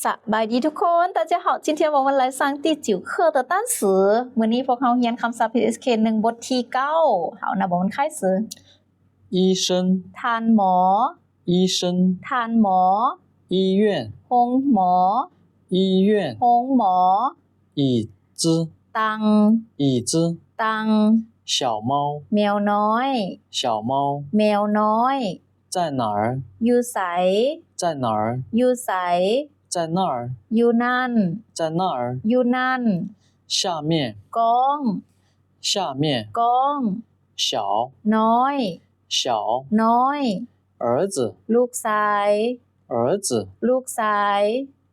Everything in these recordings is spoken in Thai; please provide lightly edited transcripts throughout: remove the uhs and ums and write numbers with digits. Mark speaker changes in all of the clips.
Speaker 1: สบายดีทุกคน大家好今天我们来上第9课的单词วันนี้พวกเราเรียนคำศัพท์ PSK 1บทที่9好那我们开始
Speaker 2: 医生
Speaker 1: ทานหมอ
Speaker 2: 医生
Speaker 1: ทานหมอ
Speaker 2: 医院
Speaker 1: โรงหมอ
Speaker 2: 医院
Speaker 1: โรงหมอ
Speaker 2: 椅子
Speaker 1: ตัง
Speaker 2: 椅子
Speaker 1: ตัง
Speaker 2: 小猫
Speaker 1: แมวน้อย
Speaker 2: 小猫
Speaker 1: แมวน้อย
Speaker 2: 在哪儿
Speaker 1: อยู่ไส
Speaker 2: 在哪儿
Speaker 1: อยู่ไส
Speaker 2: 在那儿
Speaker 1: อยู่นั่น
Speaker 2: 在那儿
Speaker 1: อยู่นั่น
Speaker 2: 下面
Speaker 1: กอง
Speaker 2: 下面
Speaker 1: กอง
Speaker 2: 小
Speaker 1: น้อย
Speaker 2: 小
Speaker 1: น้อย
Speaker 2: 儿子
Speaker 1: ลูกชาย
Speaker 2: 儿子
Speaker 1: ลูกชาย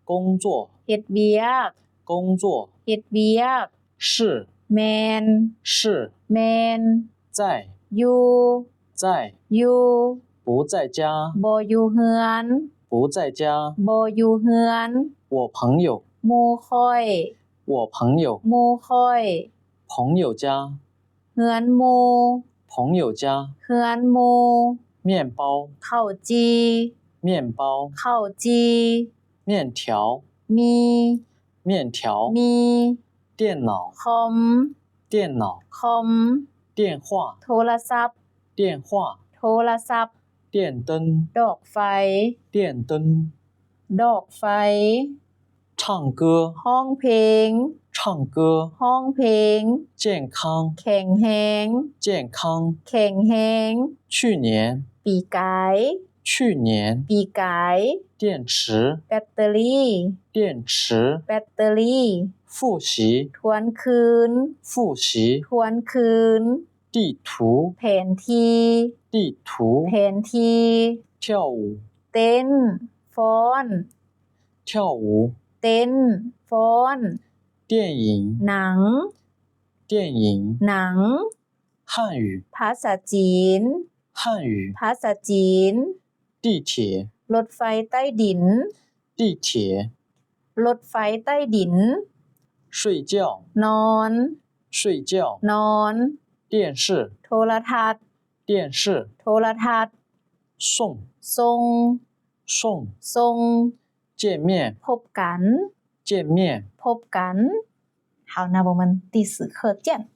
Speaker 2: 工作
Speaker 1: เฮ็ดเวียก
Speaker 2: 工作
Speaker 1: เฮ็ดเวียก
Speaker 2: 是
Speaker 1: แมน
Speaker 2: 是
Speaker 1: แมน
Speaker 2: 在
Speaker 1: อยู่
Speaker 2: 在
Speaker 1: อยู่
Speaker 2: 不在家
Speaker 1: บ่อยู่เฮือน
Speaker 2: 不在家
Speaker 1: บ่อยู่เฮือน
Speaker 2: 我朋友
Speaker 1: หมู่ค่อย
Speaker 2: 我朋友
Speaker 1: หมู่ค่อย
Speaker 2: 朋友家
Speaker 1: เฮือนหมู่
Speaker 2: 朋友家
Speaker 1: เฮือนหมู่
Speaker 2: 面包
Speaker 1: ข้าวจี
Speaker 2: 面包
Speaker 1: ข้าวจี
Speaker 2: 面条
Speaker 1: มี
Speaker 2: 面条
Speaker 1: มี
Speaker 2: 电脑
Speaker 1: คอม
Speaker 2: 电脑
Speaker 1: คอม
Speaker 2: 电话
Speaker 1: โทรศัพท์
Speaker 2: 电话
Speaker 1: โทรศัพท์
Speaker 2: 电灯
Speaker 1: ดอกไฟ
Speaker 2: 电灯
Speaker 1: ดอกไฟ
Speaker 2: 唱歌
Speaker 1: ห้องเพลง
Speaker 2: 唱歌
Speaker 1: ห้องเพลง
Speaker 2: 健康
Speaker 1: แข่งแฮง
Speaker 2: 健康
Speaker 1: แข่งแฮง
Speaker 2: 去年
Speaker 1: ปีกาย
Speaker 2: 去年
Speaker 1: ปีกาย
Speaker 2: 电池
Speaker 1: แบตเตอรี่
Speaker 2: 电池
Speaker 1: แบตเตอรี่
Speaker 2: 复习
Speaker 1: ทวนคืน
Speaker 2: 复习
Speaker 1: ทวนคืน
Speaker 2: 地图
Speaker 1: แผนที่
Speaker 2: 地图
Speaker 1: แผนที่
Speaker 2: 跳舞
Speaker 1: เต้นฟ้อน
Speaker 2: 跳舞
Speaker 1: เต้นฟ้อน
Speaker 2: 电影
Speaker 1: หนัง
Speaker 2: 电影
Speaker 1: หนัง
Speaker 2: 汉语
Speaker 1: ภาษาจีน
Speaker 2: 汉语
Speaker 1: ภาษาจีน
Speaker 2: 地铁
Speaker 1: รถไฟใต้ดิน
Speaker 2: 地铁
Speaker 1: รถไฟใต้ดิน
Speaker 2: 睡觉
Speaker 1: นอน
Speaker 2: 睡觉
Speaker 1: นอน
Speaker 2: 电视
Speaker 1: โทรทัศน์
Speaker 2: 电视
Speaker 1: โทรทัศน์
Speaker 2: 送
Speaker 1: ทรง
Speaker 2: 送
Speaker 1: ทรง
Speaker 2: 见面
Speaker 1: พบกัน
Speaker 2: 见面
Speaker 1: พบกัน好那我们第10课见